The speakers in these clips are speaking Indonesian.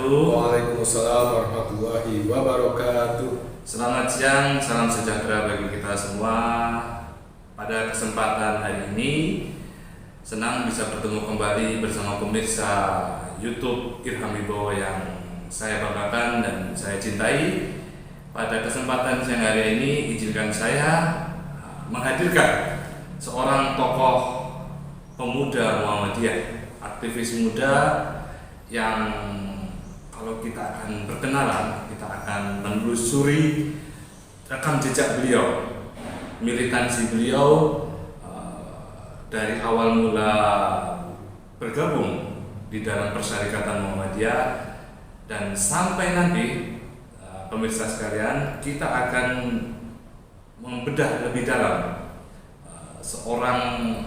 wabarakatuh. Waalaikumsalam warahmatullahi wabarakatuh. Selamat siang, salam sejahtera bagi kita semua. Pada kesempatan hari ini, senang bisa bertemu kembali bersama pemirsa YouTube Irham Wibowo yang saya banggakan dan saya cintai. Pada kesempatan siang hari ini, izinkan saya menghadirkan seorang tokoh pemuda Muhammadiyah, aktivis muda yang kalau kita akan berkenalan, kita akan menelusuri rekam jejak beliau, militansi beliau dari awal mula bergabung di dalam Persyarikatan Muhammadiyah dan sampai nanti pemirsa sekalian, kita akan membedah lebih dalam seorang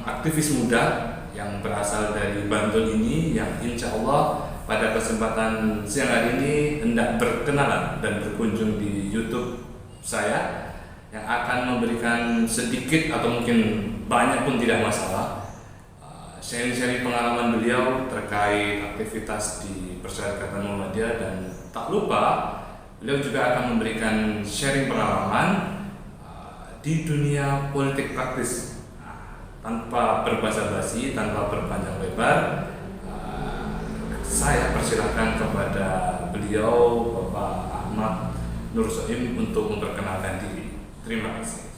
aktivis muda yang berasal dari Bantul ini yang insya Allah pada kesempatan siang hari ini hendak berkenalan dan berkunjung di YouTube saya yang akan memberikan sedikit atau mungkin banyak pun tidak masalah sharing-sharing pengalaman beliau terkait aktivitas di Persyarikatan Muhammadiyah, dan tak lupa beliau juga akan memberikan sharing pengalaman di dunia politik praktis. Tanpa berbasa-basi, tanpa berpanjang lebar, saya persilahkan kepada beliau Bapak Ahmad Nur Soim untuk memperkenalkan diri. Terima kasih.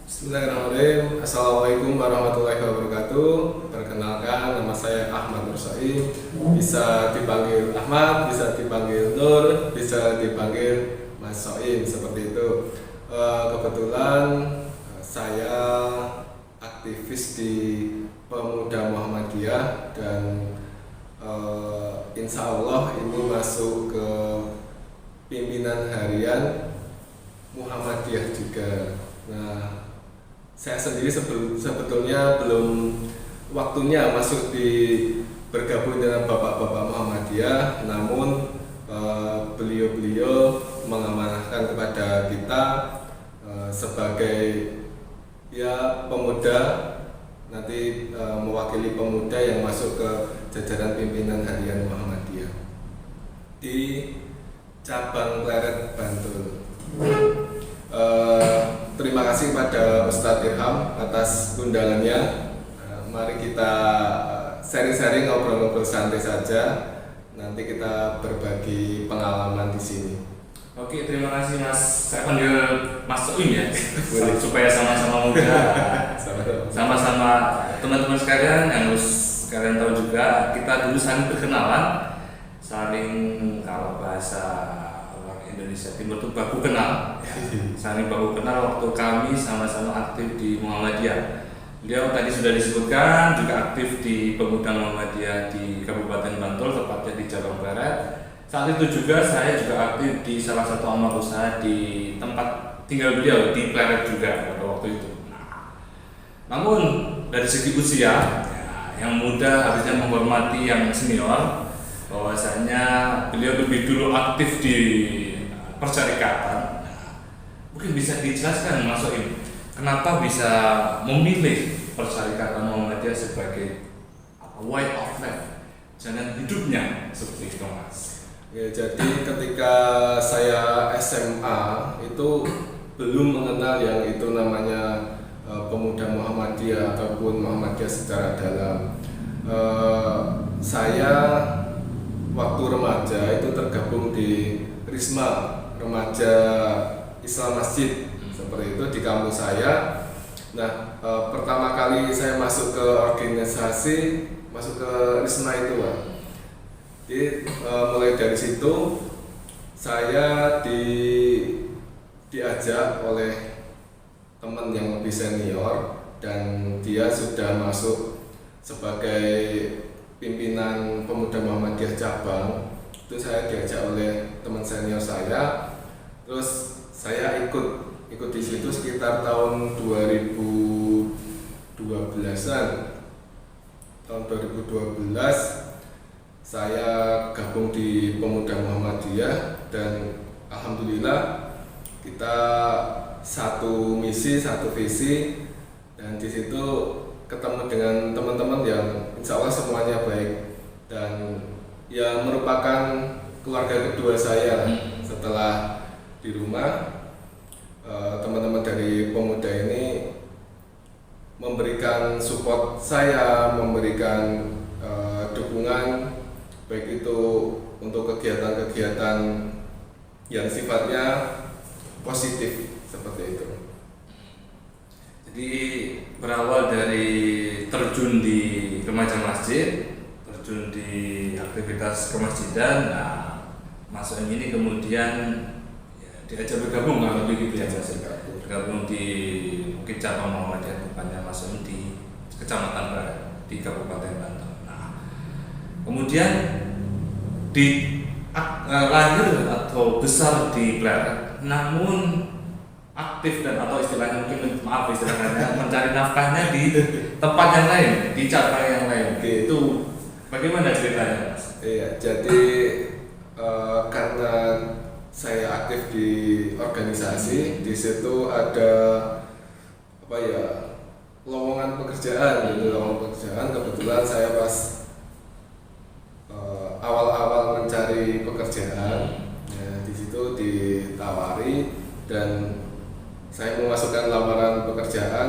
Bismillahirrahmanirrahim. Assalamualaikum warahmatullahi wabarakatuh. Perkenalkan, nama saya Ahmad Nur Soim. Bisa dipanggil Ahmad, bisa dipanggil Nur, bisa dipanggil Mas Soim, seperti itu. Kebetulan saya aktivis di Pemuda Muhammadiyah dan insya Allah ini masuk ke pimpinan harian Muhammadiyah juga. Nah, saya sendiri sebetulnya belum waktunya masuk di bergabung dengan bapak-bapak Muhammadiyah, namun beliau-beliau mengamanahkan kepada kita sebagai ya pemuda, nanti mewakili pemuda yang masuk ke jajaran pimpinan harian Muhammadiyah di cabang Pleret Bantul. Terima kasih pada Ustadz Irham atas undangannya. Mari kita sharing-sharing, ngobrol-ngobrol santai saja. Nanti kita berbagi pengalaman di sini. Oke, terima kasih Mas. Saya panggil Mas Soim ya, supaya sama-sama muda, sama-sama teman-teman sekalian yang harus kalian tahu juga, kita dulu saling berkenalan, saling, kalau bahasa orang Indonesia Timur itu baku kenal, saling baku kenal waktu kami sama-sama aktif di Muhammadiyah. Beliau tadi sudah disebutkan juga aktif di Pemuda Muhammadiyah di Kabupaten Bantul, tepatnya di Cabang Barat. Saat itu juga saya juga aktif di salah satu amal usaha di tempat tinggal beliau di Pleret juga pada waktu itu. Namun dari segi usia, yang muda harusnya menghormati yang senior, bahwasanya beliau lebih dulu aktif di Persyarikatan. Mungkin bisa dijelaskan Mas Soim, kenapa bisa memilih Persyarikatan Muhammadiyah sebagai way of life, jalan hidupnya seperti itu Mas? Ya, jadi ketika saya SMA itu belum mengenal yang itu namanya Pemuda Muhammadiyah ataupun Muhammadiyah secara dalam. Saya waktu remaja itu tergabung di Risma Remaja Islam Masjid, seperti itu di kampus saya. Nah, pertama kali saya masuk ke organisasi, masuk ke Risma itu, Pak. Jadi mulai dari situ saya diajak oleh teman yang lebih senior dan dia sudah masuk sebagai pimpinan Pemuda Muhammadiyah cabang. Itu saya diajak oleh teman senior saya. Terus saya ikut di situ sekitar tahun 2012-an. Tahun 2012 saya gabung di Pemuda Muhammadiyah dan alhamdulillah kita satu misi, satu visi, dan di situ ketemu dengan teman-teman yang insya Allah semuanya baik dan yang merupakan keluarga kedua saya. Setelah di rumah, teman-teman dari pemuda ini memberikan support saya, memberikan dukungan, baik itu untuk kegiatan-kegiatan yang sifatnya positif seperti itu. Jadi berawal dari terjun di remaja masjid, terjun di aktivitas kemasjidan, nah Mas Soim ini kemudian ya, diajak bergabung kalau lebih gitu ya Mas, bergabung di mungkin cabang Muhammadiyah tempatnya Mas Soim di Kecamatan Barat di Kabupaten Banten. Nah, kemudian lahir atau besar di Pleret, namun aktif dan atau istilahnya mungkin istilahnya mencari nafkahnya di tempat yang lain, di cabang yang lain. Itu bagaimana ceritanya, Mas? Iya, jadi karena saya aktif di organisasi, di situ ada lowongan pekerjaan gitu, lowongan pekerjaan. Kebetulan saya pas awal-awal mencari pekerjaan, ya, di situ ditawari dan saya memasukkan lamaran pekerjaan,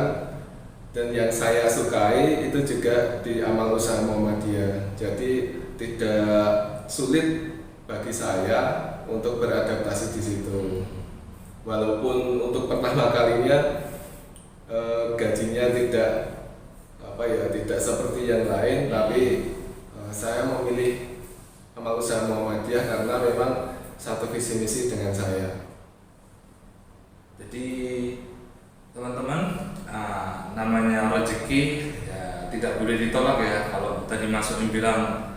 dan yang saya sukai itu juga di Amal Usaha Muhammadiyah. Jadi tidak sulit bagi saya untuk beradaptasi di situ. Walaupun untuk pertama kalinya gajinya tidak seperti yang lain, tapi saya memilih Amal Usaha Muhammadiyah karena memang satu visi misi dengan saya. Jadi teman-teman, namanya rezeki ya, tidak boleh ditolak ya. Kalau tadi Mas Soim bilang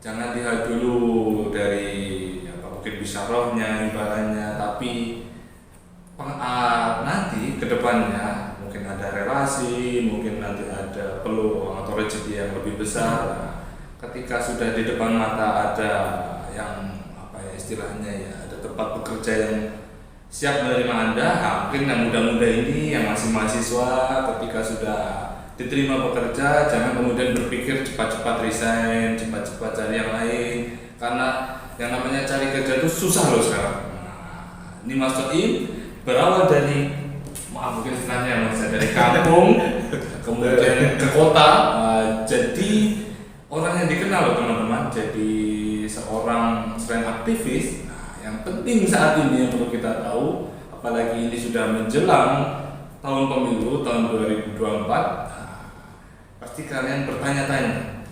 jangan lihat dulu dari mungkin bisyarahnya, imbalannya, tapi nanti kedepannya mungkin ada relasi, mungkin nanti ada peluang atau rezeki yang lebih besar. Nah, ketika sudah di depan mata ada yang istilahnya ya, ada tempat bekerja yang siap menerima Anda, mungkin yang muda-muda ini yang masih mahasiswa, ketika sudah diterima bekerja, jangan kemudian berpikir cepat-cepat resign, cepat-cepat cari yang lain, karena yang namanya cari kerja itu susah loh sekarang. Nah, ini Mas Soim berawal dari, mungkin istilahnya dari kampung, kemudian ke kota, jadi orang yang dikenal loh teman-teman, jadi seorang selain aktivis. Yang penting saat ini yang perlu kita tahu, apalagi ini sudah menjelang tahun pemilu tahun 2024, pasti kalian bertanya-tanya,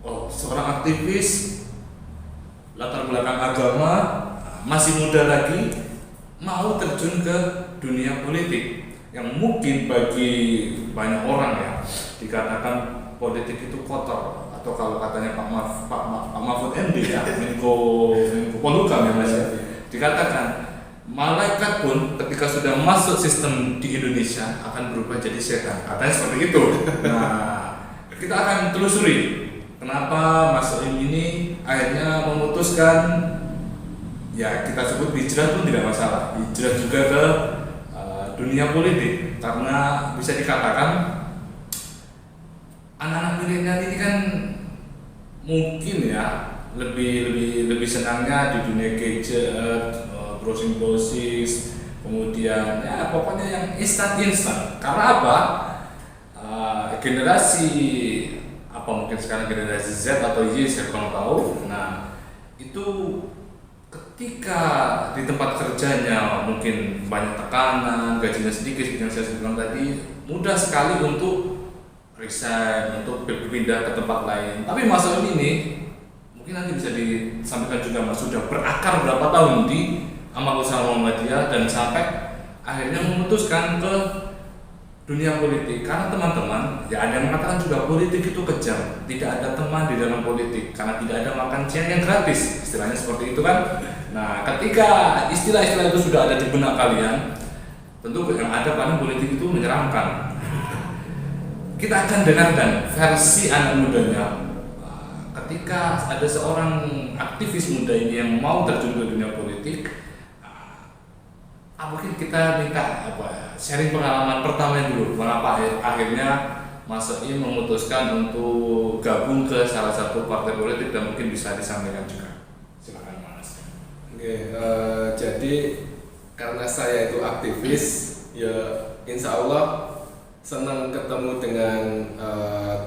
oh seorang aktivis latar belakang agama, masih muda lagi, mau terjun ke dunia politik, yang mungkin bagi banyak orang ya dikatakan politik itu kotor, atau kalau katanya Pak Mahfud MD ya, Menko Polhukam ya Mas ya, dikatakan malaikat pun ketika sudah masuk sistem di Indonesia akan berubah jadi setan, katanya seperti itu. Nah, kita akan telusuri kenapa Mas Soim ini akhirnya memutuskan, ya kita sebut hijrah pun tidak masalah, hijrah juga ke dunia politik, karena bisa dikatakan anak-anak milenial ini kan mungkin ya lebih senangnya di dunia gadget, browsing, kemudian ya pokoknya yang instan. Karena apa? Generasi mungkin sekarang generasi Z atau Y, saya kurang tahu. Nah, itu ketika di tempat kerjanya mungkin banyak tekanan, gajinya sedikit, yang saya bilang tadi, mudah sekali untuk resign, untuk berpindah ke tempat lain. Tapi Mas Soim ini mungkin nanti bisa disampaikan juga, Mas, sudah berakar berapa tahun di Amal Usaha Muhammadiyah dan sampai akhirnya memutuskan ke dunia politik. Karena teman-teman, ya ada yang mengatakan juga politik itu kejam, tidak ada teman di dalam politik karena tidak ada makan siang yang gratis, istilahnya seperti itu kan. Nah, ketika istilah-istilah itu sudah ada di benak kalian, tentu yang ada pada politik itu menyeramkan. Kita akan dengarkan versi anak mudanya ketika ada seorang aktivis muda ini yang mau terjun ke dunia politik. Mungkin kita minta sharing pengalaman pertama dulu, mengapa akhirnya Mas Soim memutuskan untuk gabung ke salah satu partai politik, dan mungkin bisa disampaikan juga. Silakan. Oke, jadi karena saya itu aktivis, ya insya Allah senang ketemu dengan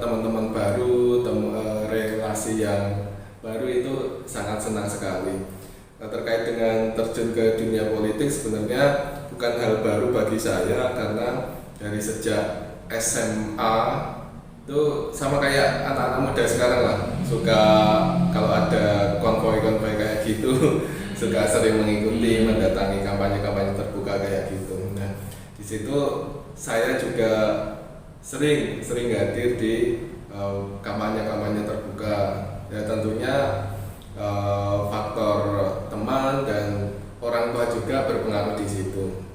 teman-teman baru, relasi yang baru itu sangat senang sekali. Nah, terkait dengan terjun ke dunia politik sebenarnya bukan hal baru bagi saya karena dari sejak SMA itu sama kayak anak-anak muda sekarang lah, suka kalau ada konvoi-konvoi kayak gitu suka sering mengikuti, mendatangi kampanye-kampanye terbuka kayak gitu. Nah, di situ saya juga sering hadir di kampanye-kampanye terbuka. Ya tentunya faktor teman dan orang tua juga berpengaruh di situ.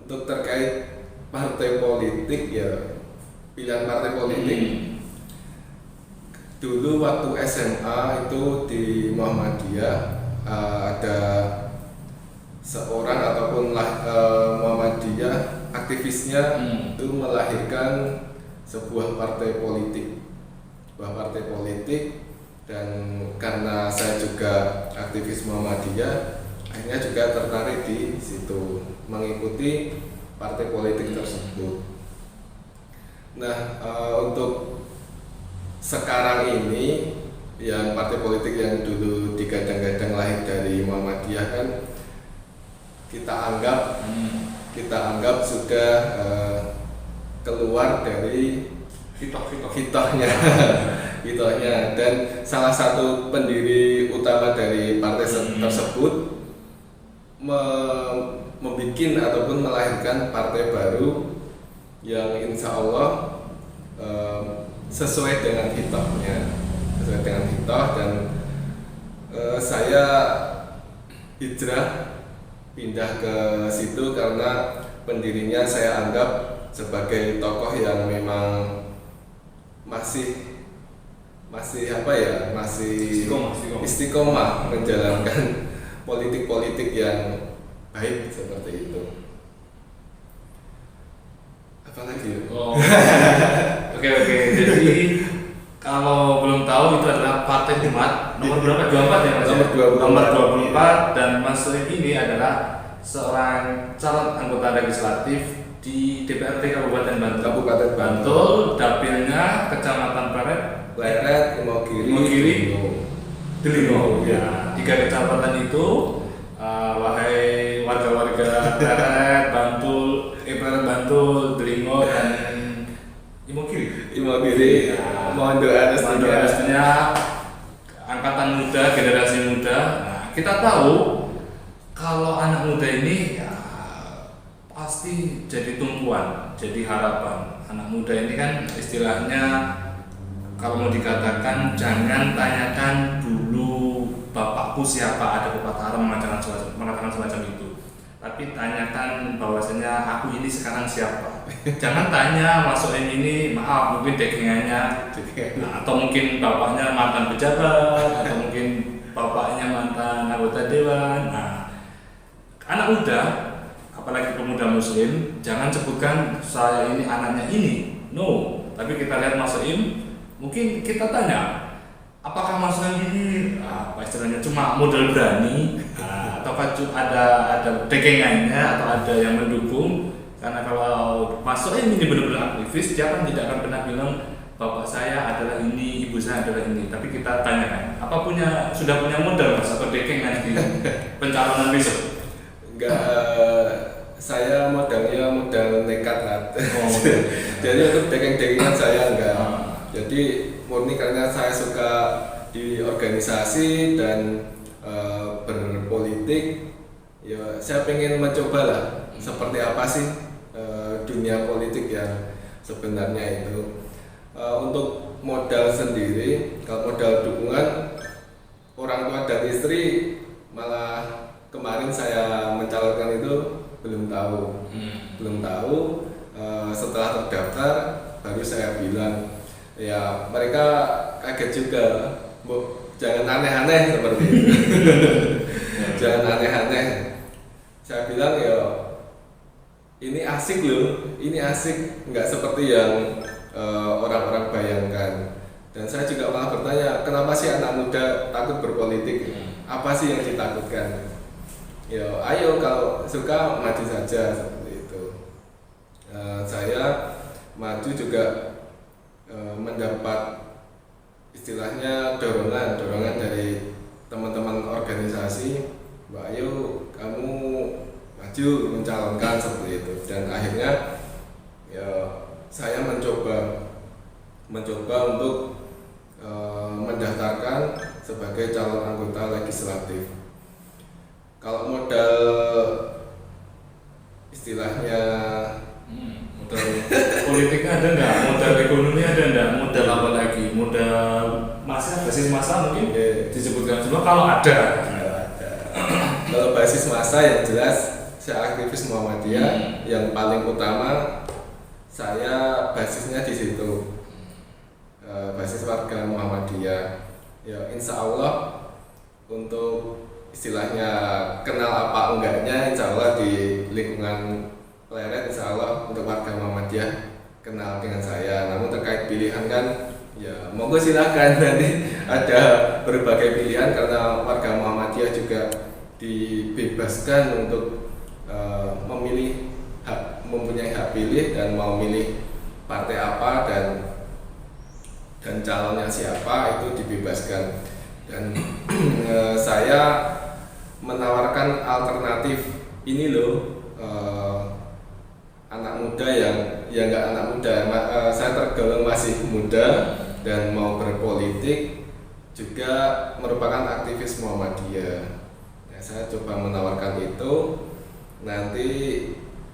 Untuk terkait partai politik, ya pilihan partai politik. Dulu waktu SMA itu di Muhammadiyah ada seorang ataupun Muhammadiyah aktivisnya itu melahirkan sebuah partai politik, dan karena saya juga aktivis Muhammadiyah akhirnya juga tertarik di situ mengikuti partai politik tersebut. Nah, untuk sekarang ini yang partai politik yang dulu digadang-gadang lahir dari Muhammadiyah kan kita anggap sudah keluar dari hitohnya dan salah satu pendiri utama dari partai tersebut membikin ataupun melahirkan partai baru yang insya Allah sesuai dengan hitohnya, dan saya hijrah pindah ke situ karena pendirinya saya anggap sebagai tokoh yang memang masih istiqomah menjalankan politik yang baik seperti itu. Apalagi? Oke. Jadi kalau belum tahu itu adalah Partai Umat nomor berapa? 24 ya Mas? Nomor 24 dan Mas Sohib ini adalah seorang calon anggota legislatif di DPRD Kabupaten Bantul, dapilnya Kecamatan Pleret, Imogiri, Delingo. Ya, 3 kecamatan itu, wahai warga-warga Pleret, Bantul, Delingo dan Imogiri. Ya, mohon doa restunya. Angkatan muda, generasi muda. Nah, kita tahu kalau anak muda ini ya, pasti jadi tumpuan, jadi harapan. Anak muda ini kan istilahnya kalau mau dikatakan jangan tanyakan dulu bapakku siapa, ada pepatah mengatakan semacam itu. Tapi tanyakan bahwasanya aku ini sekarang siapa. Jangan tanya masuk ini maaf mungkin dekingannya, atau mungkin bapaknya mantan pejabat, atau mungkin bapaknya mantan anggota dewan. Nah, anak muda, apalagi pemuda muslim, jangan sebutkan saya ini anaknya ini. No, tapi kita lihat Mas Sohib, mungkin kita tanya, apakah Mas Sohib ini apa istilahnya cuma modal berani, ataukah ada dekengannya atau ada yang mendukung? Karena kalau Mas Sohib ini benar-benar aktivis, dia kan tidak akan pernah bilang bapak saya adalah ini, ibu saya adalah ini. Tapi kita tanyakan, apa sudah punya modal Mas atau dekengan di pencalonan besok? Enggak, saya modal nekat lah. Jadi untuk dekengan saya enggak. Jadi murni karena saya suka di organisasi dan berpolitik. Ya saya pengen mencoba lah seperti apa sih dunia politik yang sebenarnya itu. Untuk modal sendiri, kalau modal dukungan orang tua dan istri malah kemarin saya mencalonkan itu belum tahu. Setelah terdaftar baru saya bilang, ya mereka kaget juga, Bu, jangan aneh-aneh seperti itu. Jangan aneh-aneh. Saya bilang ya ini asik loh, ini asik, nggak seperti yang orang-orang bayangkan. Dan saya juga malah bertanya, kenapa sih anak muda takut berpolitik? Apa sih yang ditakutkan? Ya, ayo kalau suka maju saja seperti itu. Saya maju juga mendapat istilahnya dorongan dari teman-teman organisasi, Mbak ayo kamu maju mencalonkan seperti itu. Dan akhirnya ya saya mencoba untuk mendaftarkan sebagai calon anggota legislatif. Kalau modal istilahnya modal politiknya ada nggak? Modal ekonomi ada nggak? Modal apa lagi? Modal basis massa mungkin disebutkan semua kalau ada. Kalau basis massa yang jelas saya aktivis Muhammadiyah. Yang paling utama saya basisnya di situ. Basis warga Muhammadiyah. Ya insya Allah untuk istilahnya kenal apa enggaknya, insya Allah di lingkungan Pleret insya Allah untuk warga Muhammadiyah kenal dengan saya. Namun terkait pilihan kan ya monggo silahkan, nanti ada berbagai pilihan karena warga Muhammadiyah juga dibebaskan untuk memilih mempunyai hak pilih dan mau milih partai apa dan calonnya siapa itu dibebaskan. Dan saya menawarkan alternatif ini loh, anak muda yang ya nggak anak muda, saya tergolong masih muda dan mau berpolitik juga merupakan aktivis Muhammadiyah. Ya, saya coba menawarkan itu, nanti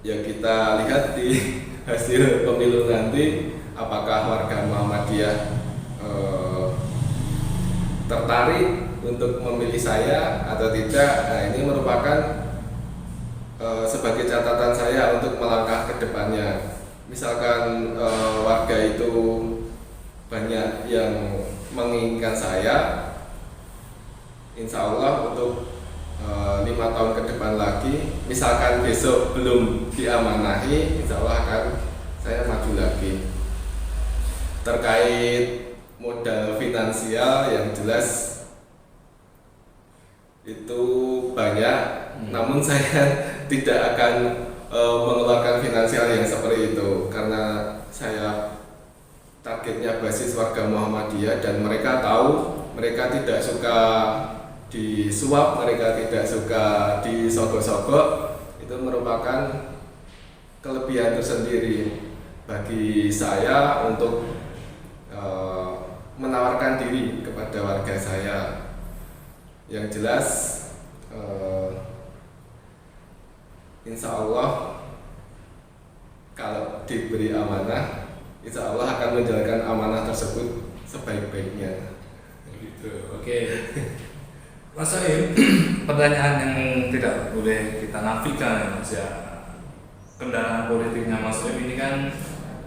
ya kita lihat di hasil pemilu nanti apakah warga Muhammadiyah tertarik untuk memilih saya atau tidak. Nah, ini merupakan sebagai catatan saya untuk melangkah ke depannya. Misalkan warga itu banyak yang menginginkan saya, insya Allah untuk 5 tahun ke depan lagi, misalkan besok belum diamanahi, insya Allah akan saya maju lagi. Terkait modal finansial yang jelas itu banyak, namun saya tidak akan mengeluarkan finansial yang seperti itu karena saya targetnya basis warga Muhammadiyah dan mereka tahu mereka tidak suka disuap, mereka tidak suka disogok-sogok. Itu merupakan kelebihan tersendiri bagi saya untuk menawarkan diri kepada warga saya. Yang jelas insya Allah kalau diberi amanah, insya Allah akan menjalankan amanah tersebut sebaik-baiknya. Gitu. Oke. Mas Soim, pertanyaan yang tidak boleh kita nafikan ya Mas ya. Kendaraan politiknya Mas Soim ini kan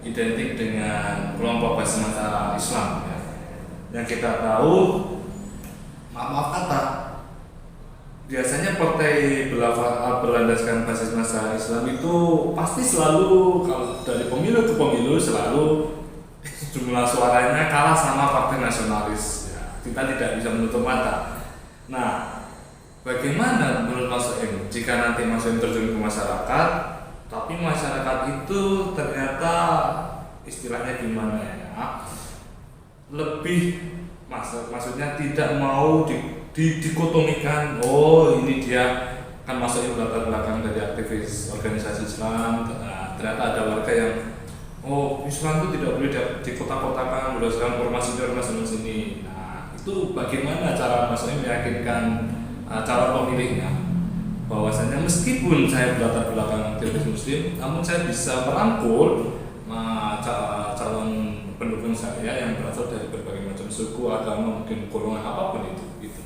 identik dengan kelompok basis massa Islam ya. Yang kita tahu, maaf kata, biasanya partai berlandaskan basis massa Islam itu pasti selalu kalau dari pemilu ke pemilu selalu jumlah suaranya kalah sama partai nasionalis ya. Kita tidak bisa menutup mata. Nah, bagaimana menurut Mas Soim jika nanti Mas Soim terjun ke masyarakat, tapi masyarakat itu ternyata istilahnya gimana ya, lebih maksudnya tidak mau dikotomikan, oh ini dia kan Mas Soim latar belakang dari aktivis organisasi Islam. Nah, ternyata ada warga yang oh Islam itu tidak boleh dikotak-kotakan berdasarkan ormas ini. Nah, itu bagaimana cara Mas Soim meyakinkan calon pemilihnya bahwasanya meskipun saya berlatar belakang aktivis Muslim, namun saya bisa merangkul calon pendukung saya yang berasal dari berbagai macam suku, agama, mungkin golongan apapun itu, gitu.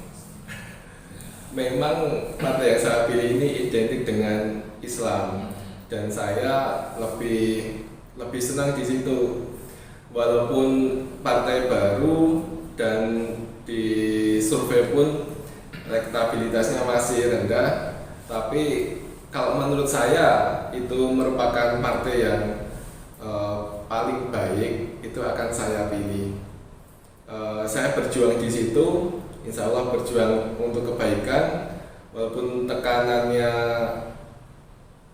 Memang partai yang saya pilih ini identik dengan Islam dan saya lebih senang di situ. Walaupun partai baru dan di survei pun elektabilitasnya masih rendah, tapi kalau menurut saya itu merupakan partai yang paling baik, itu akan saya pilih. saya berjuang di situ, insya Allah berjuang untuk kebaikan, walaupun tekanannya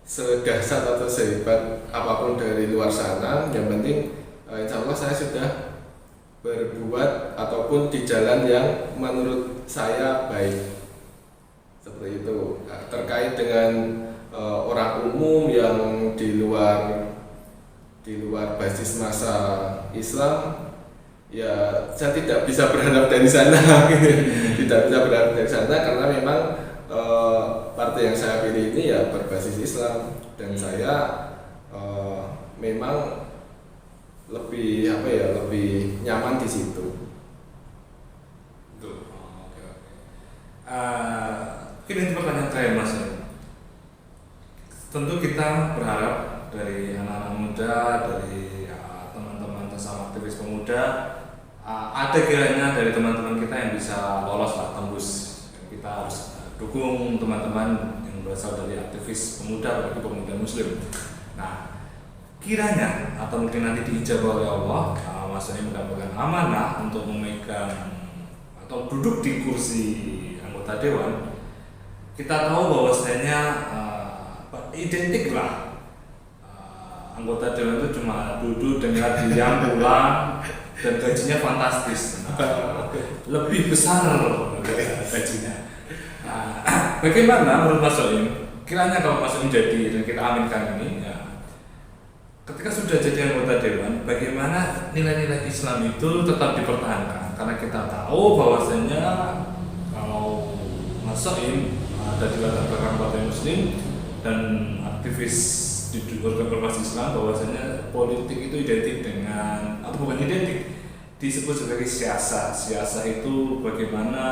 sedahsyat atau sehebat apapun dari luar sana, yang penting insya Allah saya sudah berbuat ataupun di jalan yang menurut saya baik, seperti itu. Terkait dengan orang umum yang di luar basis masa Islam, ya saya tidak bisa berharap dari sana tidak bisa berharap dari sana karena memang partai yang saya pilih ini ya berbasis Islam, dan saya memang lebih lebih nyaman di situ. Oke. Ini pertanyaan saya, Mas. Tentu kita berharap dari anak-anak muda, dari teman-teman sesama aktivis pemuda, ada kiranya dari teman-teman kita yang bisa lolos lah, tembus. Kita harus dukung teman-teman yang berasal dari aktivis pemuda, bagi pemuda Muslim. Nah, kiranya atau mungkin nanti diijabah oleh Allah, Mas ini mendapatkan amanah untuk memegang atau duduk di kursi anggota dewan. Kita tahu bahwasanya identik lah, anggota dewan itu cuma duduk, dengar, diam, pulang, dan gajinya fantastis, lebih besar gajinya. Bagaimana menurut Mas Soim? Kiranya kalau Mas Soim jadi dan kita aminkan ini, ya, ketika sudah jadi anggota dewan, bagaimana nilai-nilai Islam itu tetap dipertahankan? Karena kita tahu bahwasanya kalau Mas Soim ada di latar belakang partai Muslim dan aktivis di organ berbasis Islam, bahwasanya politik itu identik dengan, atau bukan identik, disebut sebagai siasa. Siasa itu bagaimana,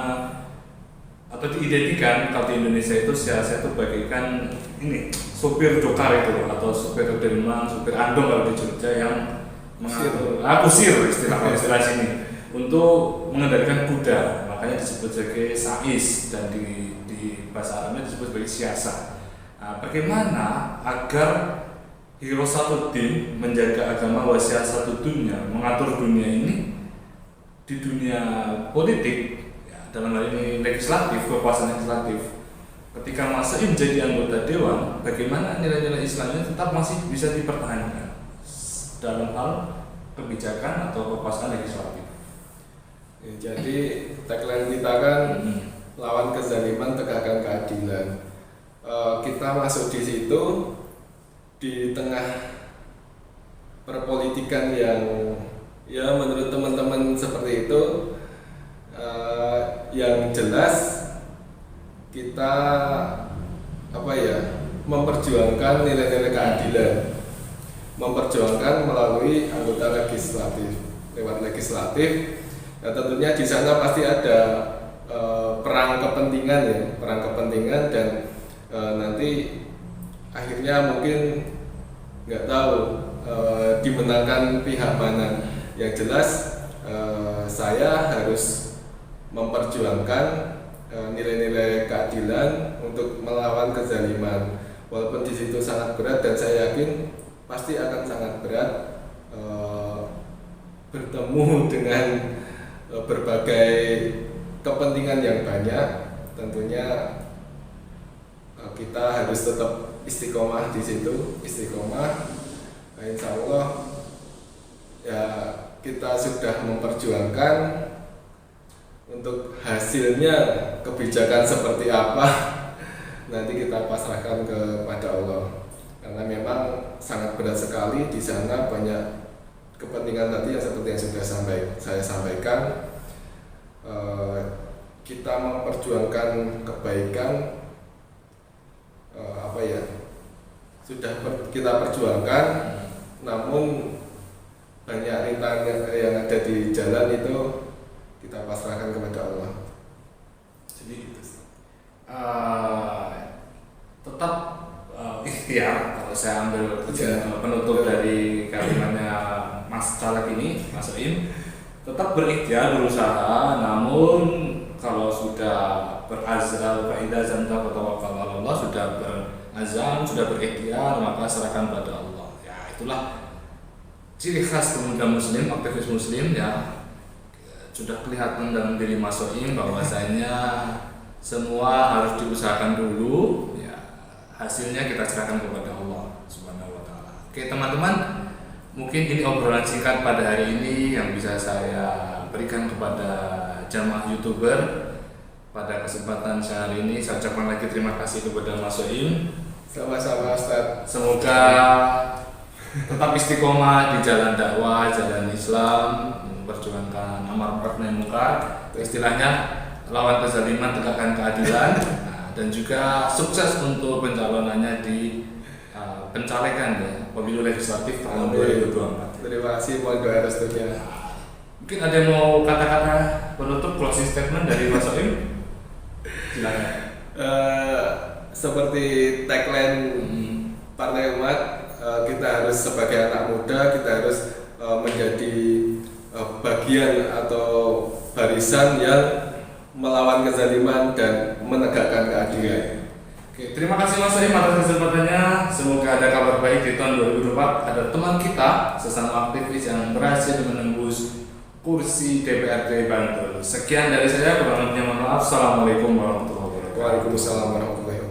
atau diidentikan kalau di Indonesia itu siasa itu bagaikan ini sopir dokar itu, atau sopir delman, sopir andong kalau di Jogja yang mengatur kusir istilah sini untuk mengendalikan kuda, makanya disebut sebagai sais, dan di bahasa Arabnya disebut sebagai siasa. Bagaimana agar Hirosatuddin menjaga agama wa siyasatu dunya, mengatur dunia ini di dunia politik, ya, dalam hal ini legislatif, kekuasaan legislatif. Ketika Mas Soim menjadi anggota dewan, bagaimana nilai-nilai Islamnya tetap masih bisa dipertahankan dalam hal kebijakan atau kekuasaan legislatif. Ya, jadi tagline kita kan lawan kezaliman, tegakkan keadilan. Kita masuk di situ di tengah perpolitikan yang ya menurut teman-teman seperti itu, yang jelas kita memperjuangkan nilai-nilai keadilan, memperjuangkan melalui anggota legislatif, lewat legislatif. Ya, tentunya di sana pasti ada perang kepentingan dan nanti akhirnya mungkin nggak tahu dimenangkan pihak mana. Yang jelas saya harus memperjuangkan nilai-nilai keadilan untuk melawan kezaliman, walaupun di situ sangat berat, dan saya yakin pasti akan sangat berat bertemu dengan berbagai kepentingan yang banyak. Tentunya kita harus tetap istiqomah di situ, istiqomah. Insya Allah ya kita sudah memperjuangkan. Untuk hasilnya kebijakan seperti apa nanti kita pasrahkan kepada Allah, karena memang sangat berat sekali di sana, banyak kepentingan tadi yang seperti yang sudah saya sampaikan. Kita memperjuangkan kebaikan, sudah kita perjuangkan, namun banyak rintangan yang ada di jalan itu kita pasrahkan kepada Allah. Jadi gitu. Tetap ikhtiar, kalau saya ambil penutup dari kalimatnya Mas Caleg ini, Mas Soim, tetap berikhtiar, berusaha, namun kalau sudah berazam, fa'idzan tawakkal 'ala Allah, sudah berazam, sudah berikhtiar, maka serahkan pada Allah. Ya, itulah ciri khas pemuda Muslim, aktivis Muslim, ya. sudah kelihatan dalam diri Mas Soim bahwasanya semua harus diusahakan dulu, ya hasilnya kita serahkan kepada Allah Subhanahu wa taala. Oke, teman-teman, mungkin ini obrolan singkat pada hari ini yang bisa saya berikan kepada jamaah YouTuber. Pada kesempatan hari ini saya ucapkan lagi terima kasih kepada Mas Soim. Sama-sama Ustaz. Semoga tetap istiqomah di jalan dakwah, jalan Islam, memperjuangkan amar ma'ruf nahi munkar, istilahnya lawan kezaliman, tegakkan keadilan, dan juga sukses untuk pencalonannya di pencalekan ya pemilu legislatif tahun 2024. Terima kasih, mohon doa restunya. Mungkin ada yang mau kata-kata penutup, closing statement dari Mas Soim? Silakan. Seperti tagline Partai Umat, kita harus sebagai anak muda, kita harus menjadi bagian atau barisan yang melawan kezaliman dan menegakkan keadilan. Oke, terima kasih Mas Soim atas kesempatannya. Semoga ada kabar baik di tahun 2024. Ada teman kita, sesama aktivis yang berhasil menembus kursi DPRD Bantul. Sekian dari saya, kurang lebihnya mohon maaf. Assalamualaikum warahmatullahi wabarakatuh. Waalaikumsalam warahmatullahi wabarakatuh.